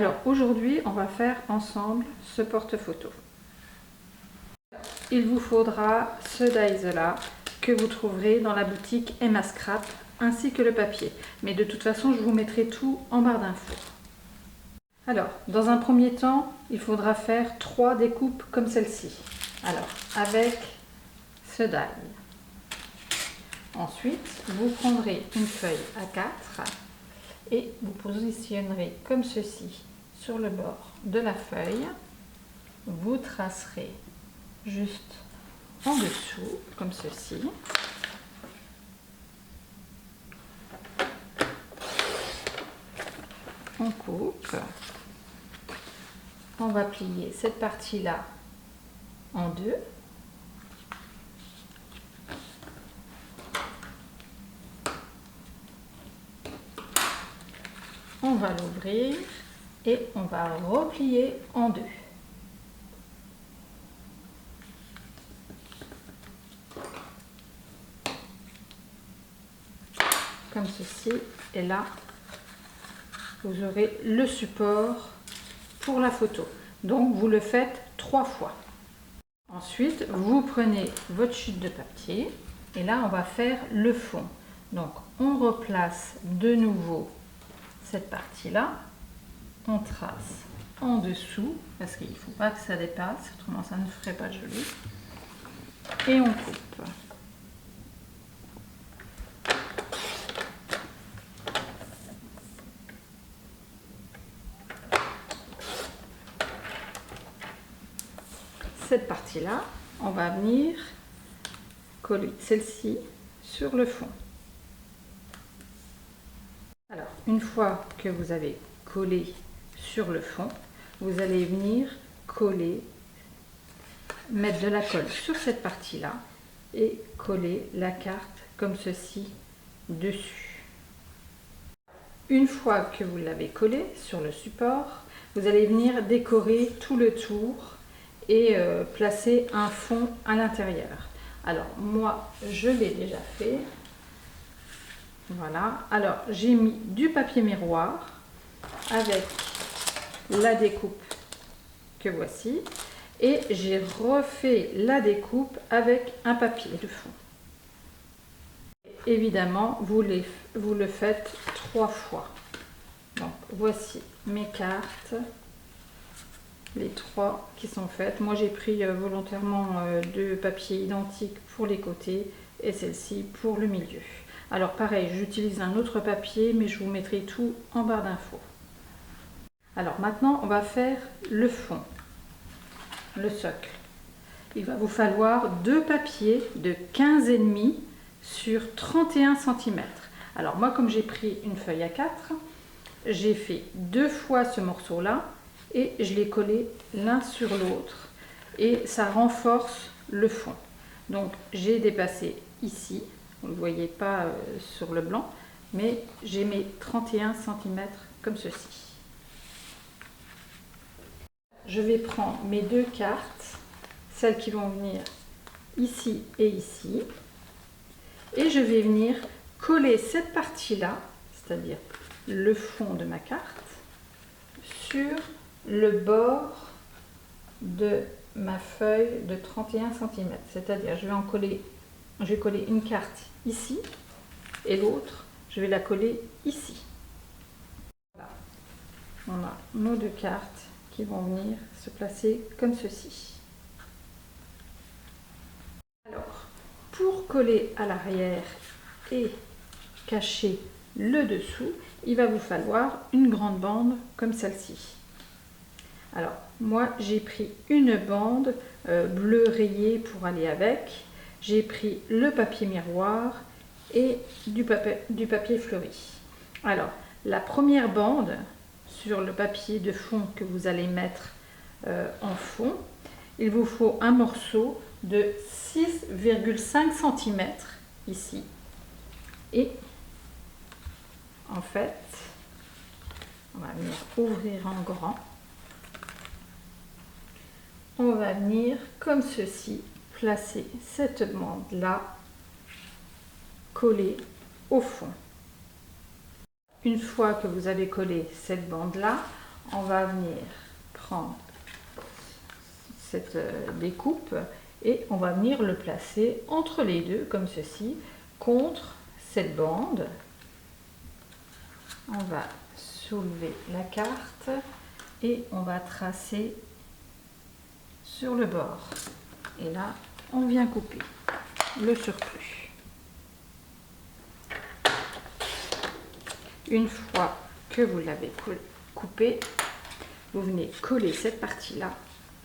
Alors aujourd'hui, on va faire ensemble ce porte-photo. Il vous faudra ce dies-là que vous trouverez dans la boutique Emma Scrap, ainsi que le papier. Mais de toute façon, je vous mettrai tout en barre d'infos. Alors, dans un premier temps, il faudra faire 3 découpes comme celle-ci. Alors, avec ce die. Ensuite, vous prendrez une feuille A4 et vous positionnerez comme ceci sur le bord de la feuille. Vous tracerez juste en dessous, comme ceci. On coupe. On va plier cette partie-là en deux. On va l'ouvrir et on va replier en deux. Comme ceci, et là, vous aurez le support pour la photo. Donc, vous le faites 3 fois. Ensuite, vous prenez votre chute de papier et là, on va faire le fond. Donc, on replace de nouveau cette partie-là. On trace en dessous parce qu'il ne faut pas que ça dépasse, autrement ça ne ferait pas joli. Et on coupe. Cette partie-là, on va venir coller celle-ci sur le fond. Alors, une fois que vous avez collé sur le fond, vous allez venir coller, mettre de la colle sur cette partie-là et coller la carte comme ceci dessus. Une fois que vous l'avez collé sur le support, vous allez venir décorer tout le tour et placer un fond à l'intérieur. Alors moi je l'ai déjà fait. Voilà, alors j'ai mis du papier miroir avec la découpe que voici et j'ai refait la découpe avec un papier de fond. Évidemment vous le faites 3 fois. Donc voici mes cartes, les 3 qui sont faites. Moi j'ai pris volontairement 2 papiers identiques pour les côtés et celle-ci pour le milieu. Alors pareil, j'utilise un autre papier, mais je vous mettrai tout en barre d'infos. Alors maintenant, on va faire le fond, le socle. Il va vous falloir 2 papiers de 15,5 sur 31 cm. Alors moi, comme j'ai pris une feuille A4, j'ai fait 2 fois ce morceau-là et je l'ai collé l'un sur l'autre. Et ça renforce le fond. Donc j'ai dépassé ici. Vous ne le voyez pas sur le blanc, mais j'ai mes 31 cm comme ceci. Je vais prendre mes 2 cartes, celles qui vont venir ici et ici, et je vais venir coller cette partie-là, c'est-à-dire le fond de ma carte, sur le bord de ma feuille de 31 cm. C'est-à-dire, je vais coller une carte ici et l'autre, je vais la coller ici. Voilà. On a nos 2 cartes qui vont venir se placer comme ceci. Alors, pour coller à l'arrière et cacher le dessous, il va vous falloir une grande bande comme celle-ci. Alors, moi j'ai pris une bande bleu rayé pour aller avec. J'ai pris le papier miroir et du papier fleuri. Alors, la première bande sur le papier de fond que vous allez mettre en fond, il vous faut un morceau de 6,5 cm ici. Et en fait, on va venir ouvrir en grand. On va venir comme ceci placer cette bande là collée au fond. Une fois que vous avez collé cette bande là, on va venir prendre cette découpe et on va venir le placer entre les deux comme ceci, contre cette bande. On va soulever la carte et on va tracer sur le bord. Et là, on vient couper le surplus. Une fois que vous l'avez coupé, vous venez coller cette partie-là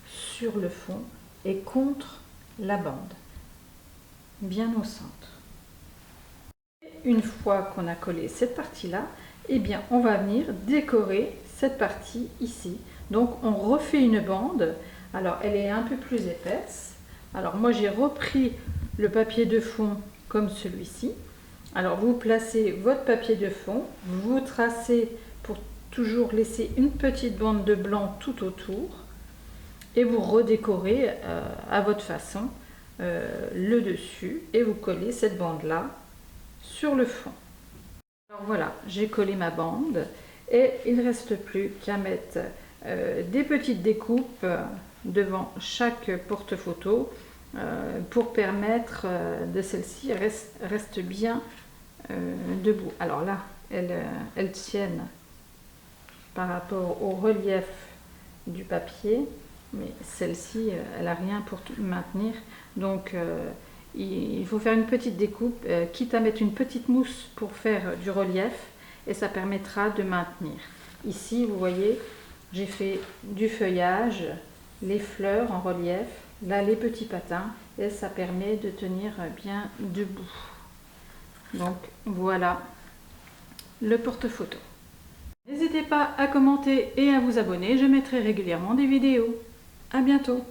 sur le fond et contre la bande, bien au centre. Une fois qu'on a collé cette partie-là, eh bien, on va venir décorer cette partie ici. Donc, on refait une bande. Alors, elle est un peu plus épaisse. Alors, moi, j'ai repris le papier de fond comme celui-ci. Alors, vous placez votre papier de fond, vous tracez pour toujours laisser une petite bande de blanc tout autour et vous redécorez à votre façon le dessus et vous collez cette bande-là sur le fond. Alors voilà, j'ai collé ma bande et il ne reste plus qu'à mettre des petites découpes devant chaque porte-photo pour permettre de celle-ci reste bien debout. Alors là, elles tiennent par rapport au relief du papier, mais celle-ci, elle n'a rien pour maintenir. Donc, il faut faire une petite découpe, quitte à mettre une petite mousse pour faire du relief, et ça permettra de maintenir. Ici, vous voyez, j'ai fait du feuillage, les fleurs en relief, là les petits patins, et ça permet de tenir bien debout. Donc voilà le porte-photo. N'hésitez pas à commenter et à vous abonner, je mettrai régulièrement des vidéos. À bientôt.